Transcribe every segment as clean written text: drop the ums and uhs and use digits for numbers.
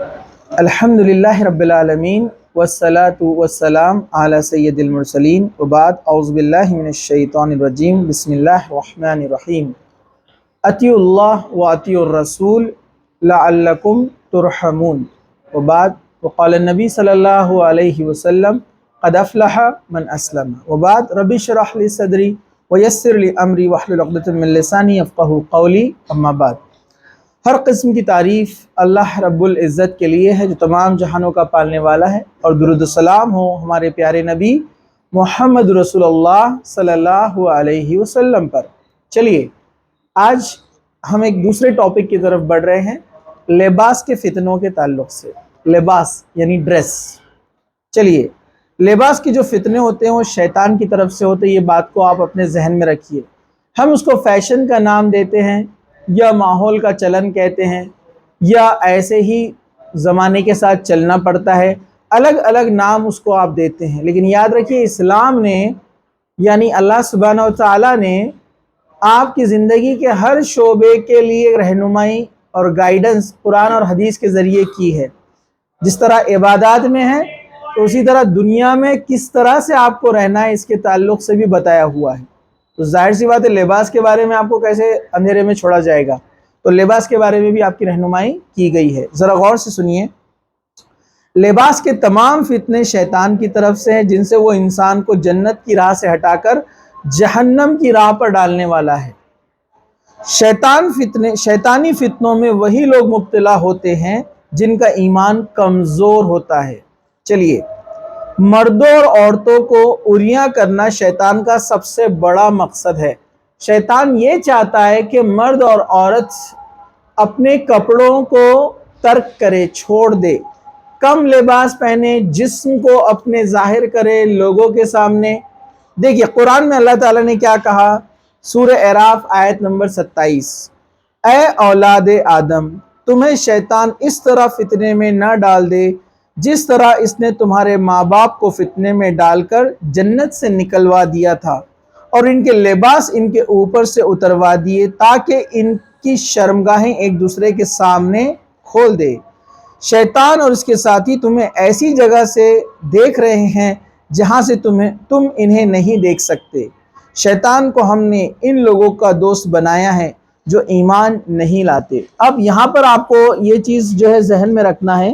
الحمدللہ رب العالمین والصلاة والسلام علی سید المرسلین وبعد اعوذ باللہ من الشیطان الرجیم بسم اللہ الرحمن الرحیم اطیعوا اللہ واطیعوا الرسول لعلکم ترحمون وبعد وقال النبی صلی اللہ علیہ وسلم قد افلح من اسلم وبعد رب اشرح لی صدری ویسر لی امری واحلل عقدۃ من لسانی یفقہوا قولی اما بعد۔ ہر قسم کی تعریف اللہ رب العزت کے لیے ہے جو تمام جہانوں کا پالنے والا ہے، اور درود و سلام ہو ہمارے پیارے نبی محمد رسول اللہ صلی اللہ علیہ وسلم پر۔ چلیے آج ہم ایک دوسرے ٹاپک کی طرف بڑھ رہے ہیں، لباس کے فتنوں کے تعلق سے۔ لباس یعنی ڈریس۔ چلیے لباس کے جو فتنے ہوتے ہیں وہ شیطان کی طرف سے ہوتے ہیں، یہ بات کو آپ اپنے ذہن میں رکھیے۔ ہم اس کو فیشن کا نام دیتے ہیں، یا ماحول کا چلن کہتے ہیں، یا ایسے ہی زمانے کے ساتھ چلنا پڑتا ہے، الگ الگ نام اس کو آپ دیتے ہیں۔ لیکن یاد رکھیے اسلام نے یعنی اللہ سبحانہ و تعالیٰ نے آپ کی زندگی کے ہر شعبے کے لیے رہنمائی اور گائیڈنس قرآن اور حدیث کے ذریعے کی ہے۔ جس طرح عبادات میں ہے تو اسی طرح دنیا میں کس طرح سے آپ کو رہنا ہے اس کے تعلق سے بھی بتایا ہوا ہے۔ تو ظاہر سی بات ہے لباس کے بارے میں آپ کو کیسے اندھیرے میں چھوڑا جائے گا، تو لباس کے بارے میں بھی آپ کی رہنمائی کی گئی ہے۔ ذرا غور سے سنیے، لباس کے تمام فتنے شیطان کی طرف سے ہیں، جن سے وہ انسان کو جنت کی راہ سے ہٹا کر جہنم کی راہ پر ڈالنے والا ہے۔ شیطانی فتنوں میں وہی لوگ مبتلا ہوتے ہیں جن کا ایمان کمزور ہوتا ہے۔ چلیے مردوں اور عورتوں کو عریاں کرنا شیطان کا سب سے بڑا مقصد ہے۔ شیطان یہ چاہتا ہے کہ مرد اور عورت اپنے کپڑوں کو ترک کرے، چھوڑ دے، کم لباس پہنے، جسم کو اپنے ظاہر کرے لوگوں کے سامنے۔ دیکھیے قرآن میں اللہ تعالیٰ نے کیا کہا، سورہ اعراف آیت نمبر 27، اے اولاد آدم تمہیں شیطان اس طرح فتنے میں نہ ڈال دے جس طرح اس نے تمہارے ماں باپ کو فتنے میں ڈال کر جنت سے نکلوا دیا تھا، اور ان کے لباس ان کے اوپر سے اتروا دیے تاکہ ان کی شرمگاہیں ایک دوسرے کے سامنے کھول دے۔ شیطان اور اس کے ساتھی تمہیں ایسی جگہ سے دیکھ رہے ہیں جہاں سے تم انہیں نہیں دیکھ سکتے۔ شیطان کو ہم نے ان لوگوں کا دوست بنایا ہے جو ایمان نہیں لاتے۔ اب یہاں پر آپ کو یہ چیز جو ہے ذہن میں رکھنا ہے،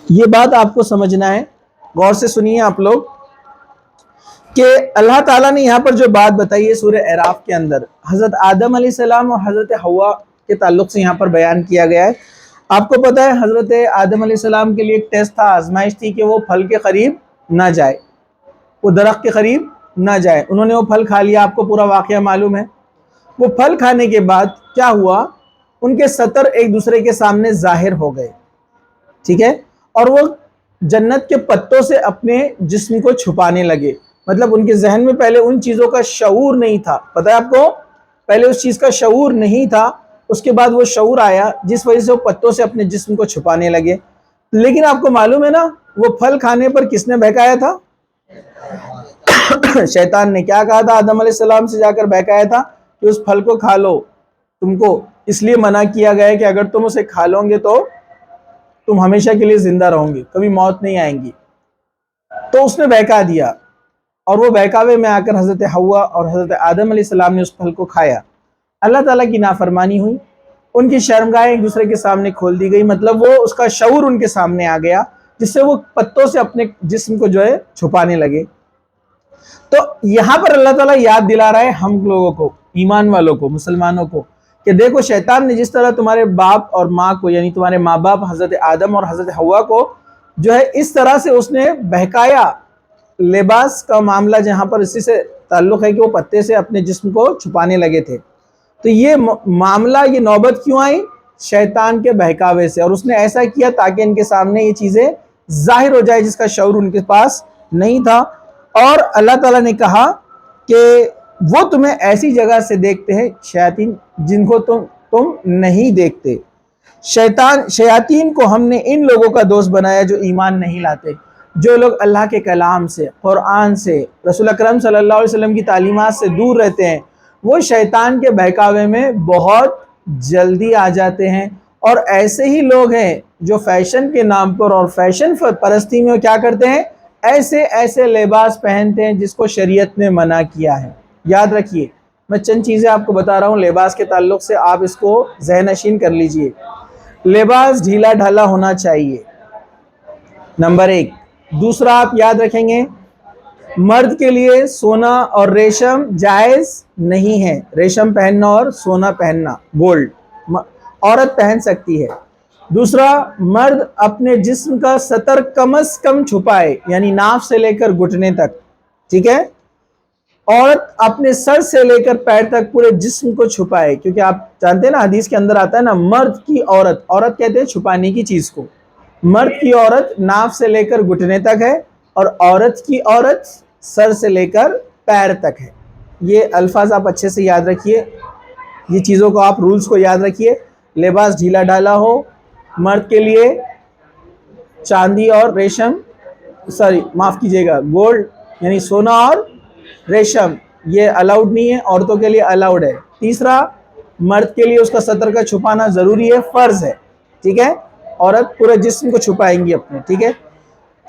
یہ بات آپ کو سمجھنا ہے، غور سے سنیے آپ لوگ، کہ اللہ تعالیٰ نے یہاں پر جو بات بتائی ہے سورہ اعراف کے اندر، حضرت آدم علیہ السلام اور حضرت حوا کے تعلق سے یہاں پر بیان کیا گیا ہے۔ آپ کو پتہ ہے حضرت آدم علیہ السلام کے لیے ایک ٹیسٹ تھا، آزمائش تھی کہ وہ پھل کے قریب نہ جائے، وہ درخت کے قریب نہ جائے۔ انہوں نے وہ پھل کھا لیا، آپ کو پورا واقعہ معلوم ہے۔ وہ پھل کھانے کے بعد کیا ہوا، ان کے سطر ایک دوسرے کے سامنے ظاہر ہو گئے، ٹھیک ہے، اور وہ جنت کے پتوں سے اپنے جسم کو چھپانے لگے۔ مطلب ان کے ذہن میں پہلے ان چیزوں کا شعور نہیں تھا، پتہ ہے آپ کو، پہلے اس چیز کا شعور نہیں تھا، اس کے بعد وہ شعور آیا جس وجہ سے وہ پتوں سے اپنے جسم کو چھپانے لگے۔ لیکن آپ کو معلوم ہے نا وہ پھل کھانے پر کس نے بہکایا تھا؟ شیطان نے کیا کہا تھا آدم علیہ السلام سے جا کر بہکایا تھا کہ اس پھل کو کھا لو، تم کو اس لیے منع کیا گیا ہے کہ اگر تم اسے کھا لو گے تو تم ہمیشہ کے لیے زندہ رہو گے، کبھی موت نہیں آئیں گی۔ تو اس نے بہکا دیا، اور وہ بہکاوے میں آ کر حضرت حوا اور حضرت آدم علیہ السلام نے اس پھل کو کھایا۔ اللہ تعالیٰ کی نافرمانی ہوئی، ان کی شرمگاہیں ایک دوسرے کے سامنے کھول دی گئی، مطلب وہ اس کا شعور ان کے سامنے آ گیا، جس سے وہ پتوں سے اپنے جسم کو جو ہے چھپانے لگے۔ تو یہاں پر اللہ تعالیٰ یاد دلا رہا ہے ہم لوگوں کو، ایمان والوں کو، مسلمانوں کو، کہ دیکھو شیطان نے جس طرح تمہارے باپ اور ماں کو یعنی تمہارے ماں باپ حضرت آدم اور حضرت حوا کو جو ہے اس طرح سے اس نے بہکایا، لباس کا معاملہ جہاں پر اسی سے تعلق ہے کہ وہ پتے سے اپنے جسم کو چھپانے لگے تھے، تو یہ معاملہ، یہ نوبت کیوں آئی؟ شیطان کے بہکاوے سے، اور اس نے ایسا کیا تاکہ ان کے سامنے یہ چیزیں ظاہر ہو جائے جس کا شعور ان کے پاس نہیں تھا۔ اور اللہ تعالیٰ نے کہا کہ وہ تمہیں ایسی جگہ سے دیکھتے ہیں شیاطین جن کو تم نہیں دیکھتے۔ شیاطین کو ہم نے ان لوگوں کا دوست بنایا جو ایمان نہیں لاتے، جو لوگ اللہ کے کلام سے، قرآن سے، رسول اکرم صلی اللہ علیہ وسلم کی تعلیمات سے دور رہتے ہیں، وہ شیطان کے بہکاوے میں بہت جلدی آ جاتے ہیں اور ایسے ہی لوگ ہیں جو فیشن کے نام پر اور فیشن پرستی میں کیا کرتے ہیں، ایسے ایسے لباس پہنتے ہیں جس کو شریعت نے منع کیا ہے۔ یاد رکھیے، میں چند چیزیں آپ کو بتا رہا ہوں لباس کے تعلق سے، آپ اس کو ذہن نشین کر لیجئے۔ لباس ڈھیلا ڈھالا ہونا چاہیے، نمبر 1۔ دوسرا آپ یاد رکھیں گے، مرد کے لیے سونا اور ریشم جائز نہیں ہے، ریشم پہننا اور سونا پہننا، گولڈ عورت پہن سکتی ہے۔ دوسرا، مرد اپنے جسم کا سطر کم از کم چھپائے، یعنی ناف سے لے کر گھٹنے تک، ٹھیک ہے۔ عورت اپنے سر سے لے کر پیر تک پورے جسم کو چھپائے، کیونکہ آپ جانتے ہیں نا حدیث کے اندر آتا ہے نا، مرد کی عورت، عورت کہتے ہیں چھپانے کی چیز کو، مرد کی عورت ناف سے لے کر گھٹنے تک ہے اور عورت کی عورت سر سے لے کر پیر تک ہے۔ یہ الفاظ آپ اچھے سے یاد رکھیے، یہ چیزوں کو آپ رولز کو یاد رکھیے۔ لباس ڈھیلا ڈھالا ہو، مرد کے لیے چاندی اور ریشم، معاف کیجیے گا، گولڈ یعنی سونا اور ریشم یہ الاؤڈ نہیں ہے، عورتوں کے لیے الاؤڈ ہے۔ تیسرا، مرد کے لیے اس کا سطر کا چھپانا ضروری ہے، فرض ہے، ٹھیک ہے، عورت پورے جسم کو چھپائیں گی اپنے، ٹھیک ہے۔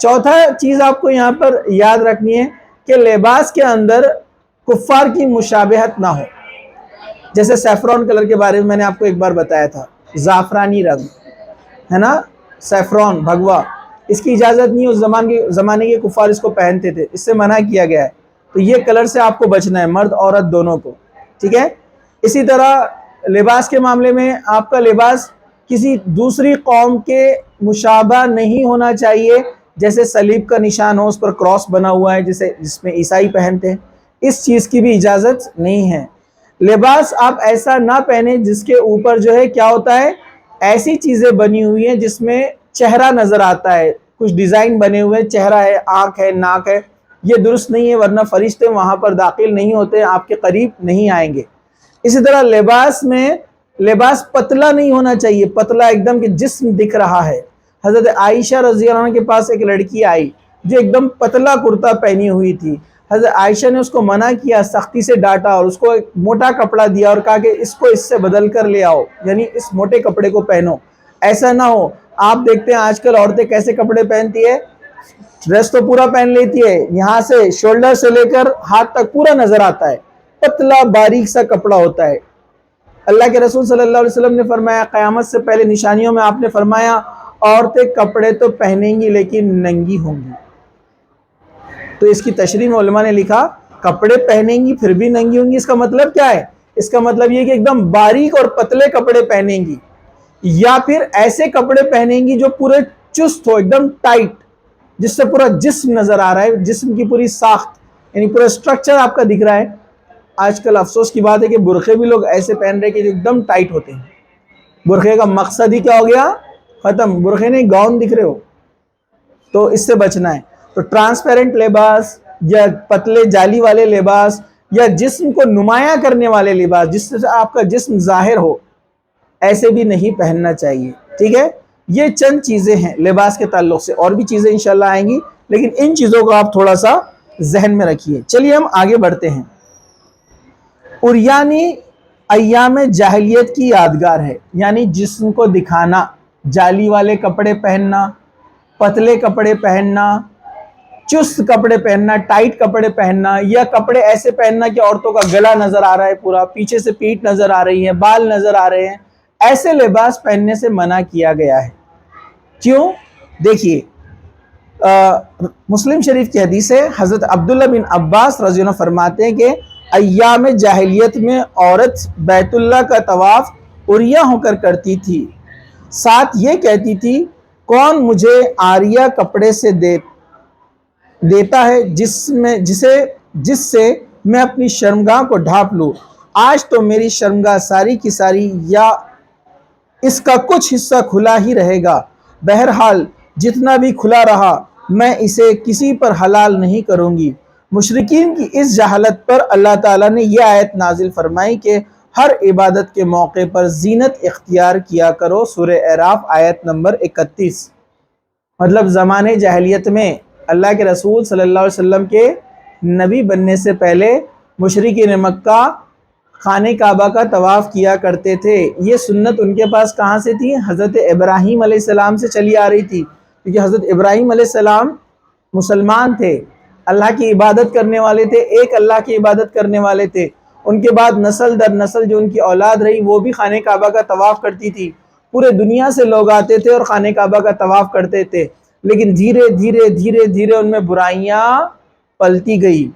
چوتھا چیز آپ کو یہاں پر یاد رکھنی ہے کہ لباس کے اندر کفار کی مشابہت نہ ہو، جیسے سیفرون کلر کے بارے میں نے آپ کو ایک بار بتایا تھا، زعفرانی رنگ ہے نا، سیفرون بھگوا، اس کی اجازت نہیں، اس زمانے کے کفار اس کو پہنتے تھے، اس سے منع کیا گیا ہے، تو یہ کلر سے آپ کو بچنا ہے، مرد عورت دونوں کو، ٹھیک ہے۔ اسی طرح لباس کے معاملے میں آپ کا لباس کسی دوسری قوم کے مشابہ نہیں ہونا چاہیے، جیسے صلیب کا نشان ہو، اس پر کراس بنا ہوا ہے جس میں عیسائی پہنتے ہیں، اس چیز کی بھی اجازت نہیں ہے۔ لباس آپ ایسا نہ پہنے جس کے اوپر جو ہے کیا ہوتا ہے، ایسی چیزیں بنی ہوئی ہیں جس میں چہرہ نظر آتا ہے، کچھ ڈیزائن بنے ہوئے، چہرہ ہے، آنکھ ہے، ناک ہے، یہ درست نہیں ہے، ورنہ فرشتے وہاں پر داخل نہیں ہوتے، آپ کے قریب نہیں آئیں گے۔ اسی طرح لباس پتلا نہیں ہونا چاہیے، پتلا ایک دم کہ جسم دکھ رہا ہے۔ حضرت عائشہ رضی اللہ عنہ کے پاس ایک لڑکی آئی جو ایک دم پتلا کرتا پہنی ہوئی تھی، حضرت عائشہ نے اس کو منع کیا، سختی سے ڈانٹا اور اس کو ایک موٹا کپڑا دیا اور کہا کہ اس کو اس سے بدل کر لے آؤ، یعنی اس موٹے کپڑے کو پہنو، ایسا نہ ہو۔ آپ دیکھتے ہیں آج کل عورتیں کیسے کپڑے پہنتی ہے، ڈریس تو پورا پہن لیتی ہے، یہاں سے شولڈر سے لے کر ہاتھ تک پورا نظر آتا ہے، پتلا باریک سا کپڑا ہوتا ہے۔ اللہ کے رسول صلی اللہ علیہ وسلم نے فرمایا، قیامت سے پہلے نشانیوں میں آپ نے فرمایا عورتیں کپڑے تو پہنیں گی لیکن ننگی ہوں گی۔ تو اس کی تشریح میں علماء نے لکھا کپڑے پہنیں گی پھر بھی ننگی ہوں گی، اس کا مطلب کیا ہے؟ اس کا مطلب یہ کہ ایک دم باریک اور پتلے کپڑے پہنیں گی، یا پھر ایسے کپڑے پہنیں گی جو پورے چست ہو، ایک دم ٹائٹ، جس سے پورا جسم نظر آ رہا ہے، جسم کی پوری ساخت یعنی پورا سٹرکچر آپ کا دکھ رہا ہے۔ آج کل افسوس کی بات ہے کہ برقعے بھی لوگ ایسے پہن رہے کہ جو ایک دم ٹائٹ ہوتے ہیں، برقعے کا مقصد ہی کیا ہو گیا، ختم، برقعے نہیں گاؤن دکھ رہے ہو، تو اس سے بچنا ہے۔ تو ٹرانسپیرنٹ لباس یا پتلے جالی والے لباس یا جسم کو نمایاں کرنے والے لباس جس سے آپ کا جسم ظاہر ہو، ایسے بھی نہیں پہننا چاہیے، ٹھیک ہے۔ یہ چند چیزیں ہیں لباس کے تعلق سے، اور بھی چیزیں انشاءاللہ آئیں گی، لیکن ان چیزوں کو آپ تھوڑا سا ذہن میں رکھیے۔ چلیے ہم آگے بڑھتے ہیں۔ عریانی ایام جاہلیت کی یادگار ہے، یعنی جسم کو دکھانا، جالی والے کپڑے پہننا، پتلے کپڑے پہننا، چست کپڑے پہننا، ٹائٹ کپڑے پہننا، یا کپڑے ایسے پہننا کہ عورتوں کا گلا نظر آ رہا ہے، پورا پیچھے سے پیٹھ نظر آ رہی ہے، بال نظر آ رہے ہیں، ایسے لباس پہننے سے منع کیا گیا ہے۔ کیوں؟ دیکھیے، مسلم شریف کی حدیث ہے، حضرت عبداللہ بن عباس رضی اللہ عنہ فرماتے ہیں کہ ایام جاہلیت میں عورت بیت اللہ کا طواف عریاں ہو کر کرتی تھی، ساتھ یہ کہتی تھی کون مجھے عاریہ کپڑے سے دیتا ہے جس سے میں اپنی شرمگاہ کو ڈھانپ لوں، آج تو میری شرمگاہ ساری کی ساری یا اس کا کچھ حصہ کھلا ہی رہے گا، بہرحال جتنا بھی کھلا رہا میں اسے کسی پر حلال نہیں کروں گی۔ مشرکین کی اس جہالت پر اللہ تعالیٰ نے یہ آیت نازل فرمائی کہ ہر عبادت کے موقع پر زینت اختیار کیا کرو، سورہ اعراف آیت نمبر 31۔ مطلب زمانے جاہلیت میں اللہ کے رسول صلی اللہ علیہ وسلم کے نبی بننے سے پہلے مشرکین مکہ خانہ کعبہ کا طواف کیا کرتے تھے۔ یہ سنت ان کے پاس کہاں سے تھی؟ حضرت ابراہیم علیہ السلام سے چلی آ رہی تھی، کیونکہ حضرت ابراہیم علیہ السلام مسلمان تھے، اللہ کی عبادت کرنے والے تھے، ایک اللہ کی عبادت کرنے والے تھے۔ ان کے بعد نسل در نسل جو ان کی اولاد رہی وہ بھی خانہ کعبہ کا طواف کرتی تھی، پورے دنیا سے لوگ آتے تھے اور خانہ کعبہ کا طواف کرتے تھے، لیکن دھیرے دھیرے دھیرے دھیرے ان میں برائیاں پلتی گئی،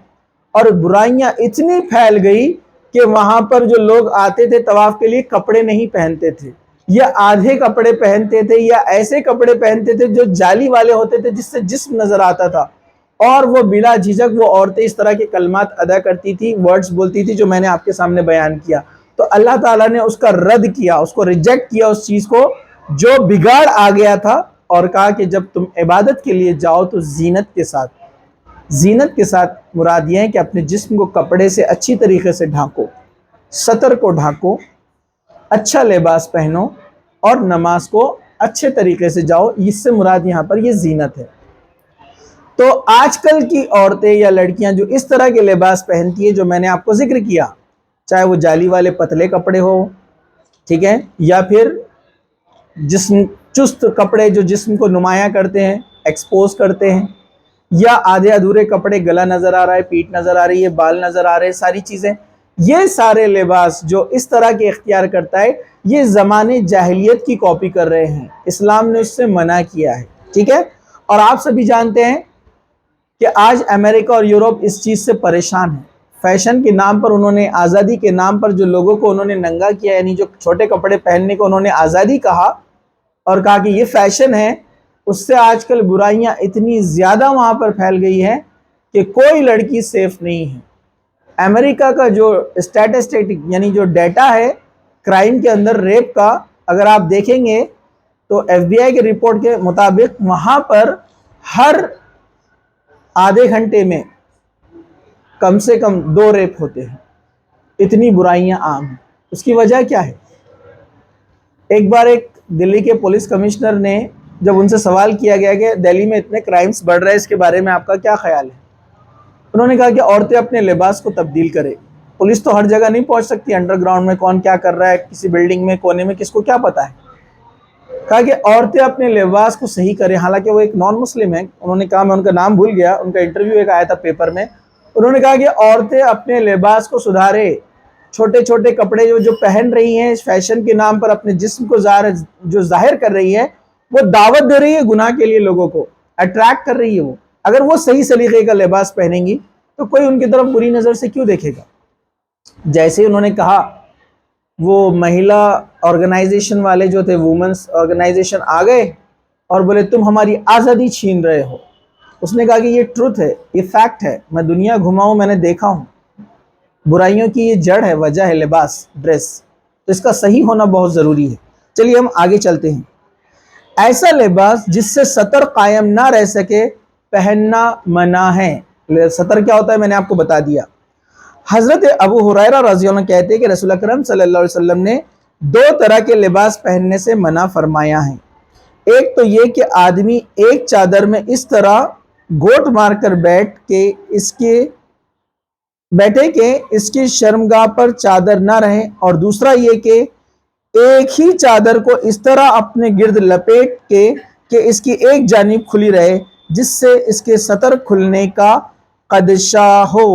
اور برائیاں اتنی پھیل گئی کہ وہاں پر جو لوگ آتے تھے طواف کے لیے کپڑے نہیں پہنتے تھے، یا آدھے کپڑے پہنتے تھے، یا ایسے کپڑے پہنتے تھے جو جالی والے ہوتے تھے جس سے جسم نظر آتا تھا، اور وہ بلا جھجک وہ عورتیں اس طرح کے کلمات ادا کرتی تھی، ورڈز بولتی تھی جو میں نے آپ کے سامنے بیان کیا۔ تو اللہ تعالیٰ نے اس کا رد کیا، اس کو ریجیکٹ کیا، اس چیز کو جو بگاڑ آ گیا تھا، اور کہا کہ جب تم عبادت کے لیے جاؤ تو زینت کے ساتھ، زینت کے ساتھ مراد یہ ہے کہ اپنے جسم کو کپڑے سے اچھی طریقے سے ڈھانکو، سطر کو ڈھانکو، اچھا لباس پہنو، اور نماز کو اچھے طریقے سے جاؤ، اس سے مراد یہاں پر یہ زینت ہے۔ تو آج کل کی عورتیں یا لڑکیاں جو اس طرح کے لباس پہنتی ہیں جو میں نے آپ کو ذکر کیا، چاہے وہ جالی والے پتلے کپڑے ہو، ٹھیک ہے، یا پھر جسم چست کپڑے جو جسم کو نمایاں کرتے ہیں، ایکسپوز کرتے ہیں، یا آدھے ادھورے کپڑے، گلا نظر آ رہا ہے، پیٹ نظر آ رہی ہے، بال نظر آ رہے ہیں، ساری چیزیں، یہ سارے لباس جو اس طرح کے اختیار کرتا ہے یہ زمانے جاہلیت کی کاپی کر رہے ہیں، اسلام نے اس سے منع کیا ہے، ٹھیک ہے۔ اور آپ سبھی جانتے ہیں کہ آج امریکہ اور یورپ اس چیز سے پریشان ہے، فیشن کے نام پر انہوں نے، آزادی کے نام پر جو لوگوں کو انہوں نے ننگا کیا، یعنی جو چھوٹے کپڑے پہننے کو انہوں نے آزادی کہا اور کہا کہ یہ فیشن ہے، اس سے آج کل برائیاں اتنی زیادہ وہاں پر پھیل گئی ہیں کہ کوئی لڑکی سیف نہیں ہے۔ امریکہ کا جو اسٹیٹسٹک یعنی جو ڈیٹا ہے کرائم کے اندر، ریپ کا، اگر آپ دیکھیں گے تو ایف بی آئی کے رپورٹ کے مطابق وہاں پر ہر آدھے گھنٹے میں کم سے کم 2 ریپ ہوتے ہیں، اتنی برائیاں عام ہیں۔ اس کی وجہ کیا ہے؟ ایک بار ایک دلی کے پولیس کمشنر نے جب ان سے سوال کیا گیا کہ دہلی میں اتنے کرائمز بڑھ رہے ہیں، اس کے بارے میں آپ کا کیا خیال ہے؟ انہوں نے کہا کہ عورتیں اپنے لباس کو تبدیل کریں، پولیس تو ہر جگہ نہیں پہنچ سکتی، انڈر گراؤنڈ میں کون کیا کر رہا ہے، کسی بلڈنگ میں کونے میں کس کو کیا پتا ہے، کہا کہ عورتیں اپنے لباس کو صحیح کریں۔ حالانکہ وہ ایک نان مسلم ہیں، انہوں نے کہا، میں ان کا نام بھول گیا، ان کا انٹرویو ایک آیا تھا پیپر میں، انہوں نے کہا کہ عورتیں اپنے لباس کو سدھارے، چھوٹے چھوٹے کپڑے جو پہن رہی ہیں فیشن کے نام پر اپنے جسم کو جو ظاہر کر رہی ہے، وہ دعوت دے رہی ہے گناہ کے لیے، لوگوں کو اٹریکٹ کر رہی ہے۔ وہ اگر وہ صحیح سلیقے کا لباس پہنیں گی تو کوئی ان کی طرف بری نظر سے کیوں دیکھے گا؟ جیسے انہوں نے کہا، وہ مہیلا آرگنائزیشن والے جو تھے، وومنس آرگنائزیشن، آ گئے اور بولے تم ہماری آزادی چھین رہے ہو۔ اس نے کہا کہ یہ ٹروتھ ہے، یہ فیکٹ ہے، میں دنیا گھما ہوں، میں نے دیکھا ہوں، برائیوں کی یہ جڑ ہے، وجہ ہے لباس، ڈریس، تو اس کا صحیح ہونا بہت ضروری ہے۔ چلیے ہم آگے چلتے ہیں۔ ایسا لباس جس سے سطر قائم نہ رہ سکے پہننا منع ہے۔ سطر کیا ہوتا ہے میں نے آپ کو بتا دیا۔ حضرت ابو ہریرہ رضی اللہ عنہ کہتے ہیں کہ رسول اکرم صلی اللہ علیہ وسلم نے 2 طرح کے لباس پہننے سے منع فرمایا ہے۔ ایک تو یہ کہ آدمی ایک چادر میں اس طرح گوٹ مار کر بیٹھے کہ اس کی شرمگاہ پر چادر نہ رہے، اور دوسرا یہ کہ ایک ہی چادر کو اس طرح اپنے گرد لپیٹ کے کہ اس کی ایک جانب کھلی رہے جس سے اس کے سطر کھلنے کا خدشہ ہو۔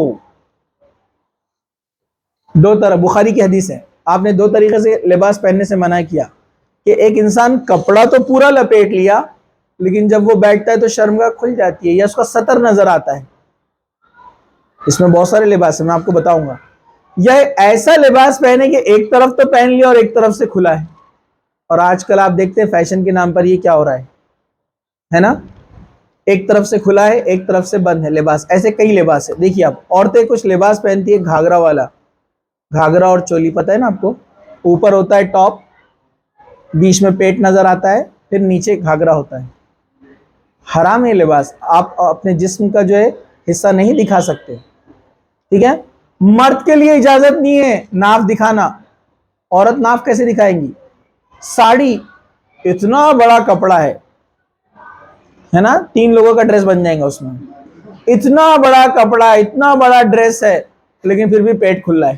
2 طرح، بخاری کی حدیث ہے، آپ نے 2 طریقے سے لباس پہننے سے منع کیا، کہ ایک انسان کپڑا تو پورا لپیٹ لیا لیکن جب وہ بیٹھتا ہے تو شرمگاہ کھل جاتی ہے یا اس کا سطر نظر آتا ہے۔ اس میں بہت سارے لباس ہیں، میں آپ کو بتاؤں گا۔ یا ایسا لباس پہنے کہ ایک طرف تو پہن لیا اور ایک طرف سے کھلا ہے، اور آج کل آپ دیکھتے ہیں فیشن کے نام پر یہ کیا ہو رہا ہے نا، ایک طرف سے کھلا ہے ایک طرف سے بند ہے لباس، ایسے کئی لباس ہے۔ دیکھیے آپ، عورتیں کچھ لباس پہنتی ہے گھاگرا والا، گھاگرا اور چولی، پتہ ہے نا آپ کو، اوپر ہوتا ہے ٹاپ، بیچ میں پیٹ نظر آتا ہے، پھر نیچے گھاگرا ہوتا ہے۔ حرام ہے لباس، آپ اپنے جسم کا جو ہے حصہ نہیں دکھا سکتے، ٹھیک ہے۔ مرد کے لیے اجازت نہیں ہے ناف دکھانا، عورت ناف کیسے دکھائیں گی؟ ساڑی اتنا بڑا کپڑا ہے نا، 3 لوگوں کا ڈریس بن جائیں گا اس میں، اتنا بڑا کپڑا، اتنا بڑا ڈریس ہے لیکن پھر بھی پیٹ کھلا ہے،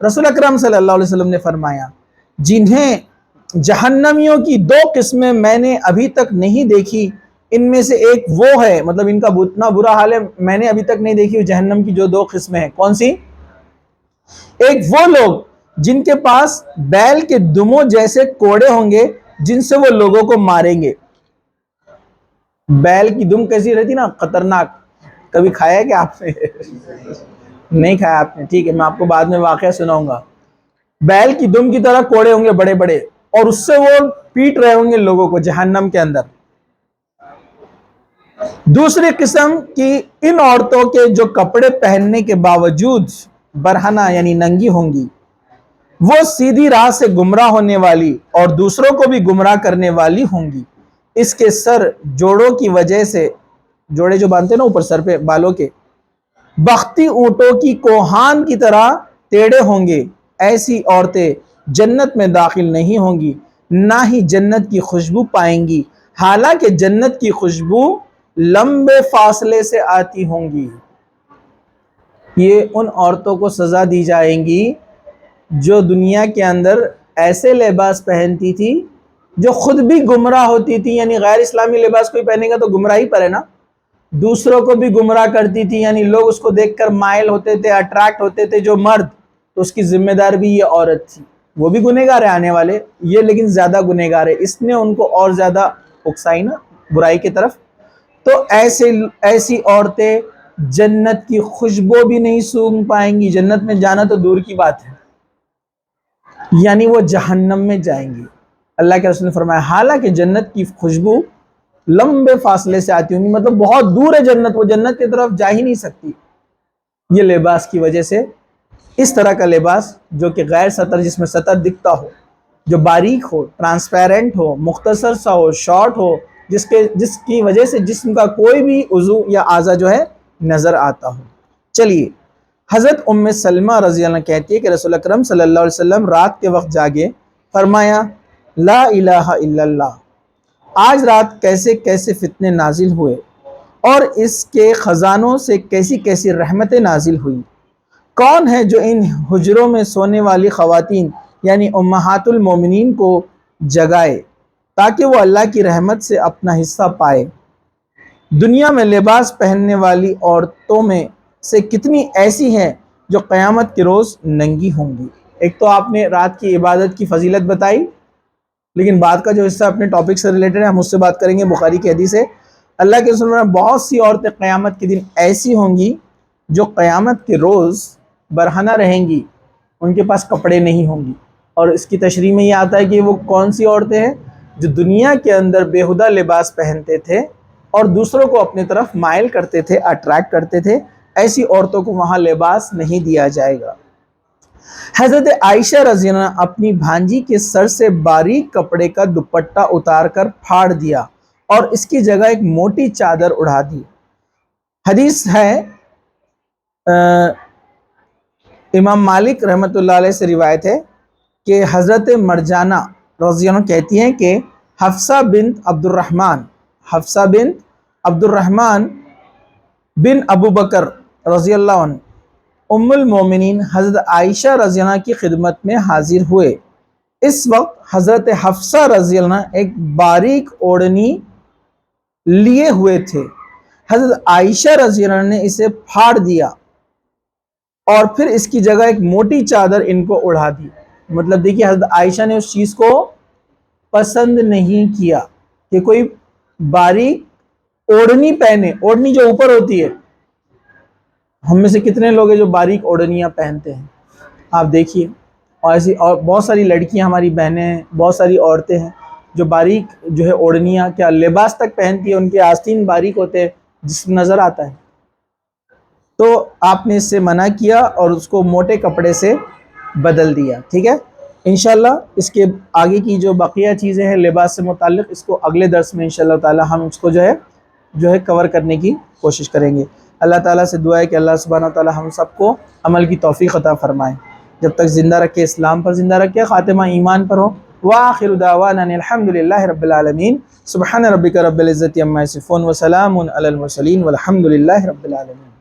رسول اکرم صلی اللہ علیہ وسلم نے فرمایا جنہیں جہنمیوں کی دو قسمیں میں نے ابھی تک نہیں دیکھی، ان میں سے ایک وہ ہے، مطلب ان کا اتنا برا حال ہے میں نے ابھی تک نہیں دیکھی جہنم کی جو دو قسمیں ہیں، کون سی؟ ایک وہ لوگ جن کے پاس بیل کے دموں جیسے کوڑے ہوں گے جن سے وہ لوگوں کو ماریں گے۔ بیل کی دم کیسی رہتی نا، خطرناک، کبھی کھایا ہے کہ آپ نے؟ نہیں کھایا آپ نے، ٹھیک ہے، میں آپ کو بعد میں واقعہ سناؤں گا۔ بیل کی دم کی طرح کوڑے ہوں گے بڑے بڑے، اور اس سے وہ پیٹ رہے ہوں گے لوگوں کو جہنم کے اندر۔ دوسری قسم کی ان عورتوں کے جو کپڑے پہننے کے باوجود برہنہ یعنی ننگی ہوں گی، وہ سیدھی راہ سے گمراہ ہونے والی اور دوسروں کو بھی گمراہ کرنے والی ہوں گی۔ اس کے سر جوڑوں کی وجہ سے، جوڑے جو باندھتے ہیں نا اوپر سر پہ بالوں کے، بختی اونٹوں کی کوہان کی طرح ٹیڑھے ہوں گے۔ ایسی عورتیں جنت میں داخل نہیں ہوں گی، نہ ہی جنت کی خوشبو پائیں گی، حالانکہ جنت کی خوشبو لمبے فاصلے سے آتی ہوں گی۔ یہ ان عورتوں کو سزا دی جائیں گی جو دنیا کے اندر ایسے لباس پہنتی تھی جو خود بھی گمراہ ہوتی تھی، یعنی غیر اسلامی لباس کوئی پہنے گا تو گمراہی پر ہے نا، دوسروں کو بھی گمراہ کرتی تھی، یعنی لوگ اس کو دیکھ کر مائل ہوتے تھے، اٹریکٹ ہوتے تھے جو مرد، تو اس کی ذمہ دار بھی یہ عورت تھی۔ وہ بھی گنہگار ہے آنے والے، یہ لیکن زیادہ گنہگار ہے، اس نے ان کو اور زیادہ اکسائی نا برائی کی طرف۔ تو ایسی عورتیں جنت کی خوشبو بھی نہیں سونگھ پائیں گی، جنت میں جانا تو دور کی بات ہے، یعنی وہ جہنم میں جائیں گی۔ اللہ کے رسول نے فرمایا حالانکہ جنت کی خوشبو لمبے فاصلے سے آتی ہوں گی، مطلب بہت دور ہے جنت، وہ جنت کی طرف جا ہی نہیں سکتی، یہ لباس کی وجہ سے۔ اس طرح کا لباس جو کہ غیر سطر، جس میں سطر دکھتا ہو، جو باریک ہو، ٹرانسپیرنٹ ہو، مختصر سا ہو، شارٹ ہو، جس کی وجہ سے جسم کا کوئی بھی عضو یا اعضا جو ہے نظر آتا ہو۔ چلیے، حضرت ام سلمہ رضی اللہ عنہ کہتی ہے کہ رسول اکرم صلی اللہ علیہ وسلم رات کے وقت جاگے، فرمایا لا الہ الا اللہ، آج رات کیسے کیسے فتنے نازل ہوئے اور اس کے خزانوں سے کیسی کیسی رحمتیں نازل ہوئی۔ کون ہے جو ان حجروں میں سونے والی خواتین یعنی امہات المومنین کو جگائے تاکہ وہ اللہ کی رحمت سے اپنا حصہ پائے۔ دنیا میں لباس پہننے والی عورتوں میں سے کتنی ایسی ہیں جو قیامت کے روز ننگی ہوں گی۔ ایک تو آپ نے رات کی عبادت کی فضیلت بتائی، لیکن بعد کا جو حصہ اپنے ٹاپک سے ریلیٹڈ ہے ہم اس سے بات کریں گے، بخاری کی حدیث ہے۔ اللہ کے رسول میں بہت سی عورتیں قیامت کے دن ایسی ہوں گی جو قیامت کے روز برہنہ رہیں گی، ان کے پاس کپڑے نہیں ہوں گی۔ اور اس کی تشریح میں یہ آتا ہے کہ وہ کون سی عورتیں ہیں جو دنیا کے اندر بےہودہ لباس پہنتے تھے اور دوسروں کو اپنے طرف مائل کرتے تھے، اٹریکٹ کرتے تھے، ایسی عورتوں کو وہاں لباس نہیں دیا جائے گا۔ حضرت عائشہ رضی اللہ عنہ اپنی بھانجی کے سر سے باریک کپڑے کا دوپٹہ اتار کر پھاڑ دیا اور اس کی جگہ ایک موٹی چادر اڑا دی۔ حدیث ہے امام مالک رحمۃ اللہ علیہ سے روایت ہے کہ حضرت مرجانہ رضی اللہ عنہ کہتی ہیں کہ حفصہ بنت عبد الرحمن بن ابو بکر رضی اللہ عنہ ام المومنین حضرت عائشہ رضی اللہ عنہ کی خدمت میں حاضر ہوئے۔ اس وقت حضرت حفصہ رضی اللہ عنہ ایک باریک اوڑھنی لیے ہوئے تھے، حضرت عائشہ رضی اللہ عنہ نے اسے پھاڑ دیا اور پھر اس کی جگہ ایک موٹی چادر ان کو اڑا دی۔ مطلب دیکھیے حضرت عائشہ نے اس چیز کو پسند نہیں کیا کہ کوئی باریک اوڑھنی پہنے، اوڑھنی جو اوپر ہوتی ہے، ہم میں سے کتنے لوگ ہیں جو باریک اوڑھنیاں پہنتے ہیں، آپ دیکھیے، اور ایسی اور بہت ساری لڑکیاں ہماری بہنیں ہیں، بہت ساری عورتیں ہیں جو باریک جو ہے اوڑھنیاں کیا لباس تک پہنتی ہیں، ان کے آستین باریک ہوتے ہیں، جسم نظر آتا ہے۔ تو آپ نے اس سے منع کیا اور اس کو موٹے کپڑے سے بدل دیا، ٹھیک ہے۔ انشاءاللہ اس کے آگے کی جو بقیہ چیزیں ہیں لباس سے متعلق، اس کو اگلے درس میں انشاءاللہ تعالی ہم اس کو جو ہے کور کرنے کی کوشش کریں گے۔ اللہ تعالیٰ سے دعا ہے کہ اللہ سبحانہ وتعالی ہم سب کو عمل کی توفیق عطا فرمائے، جب تک زندہ رکھے اسلام پر زندہ رکھے، خاتمہ ایمان پر ہو۔ وآخر دعوانا الحمدللہ رب العالمین، سبحان ربک رب العزت عما یصفون وسلام علی المرسلین والحمدللہ رب العالمین۔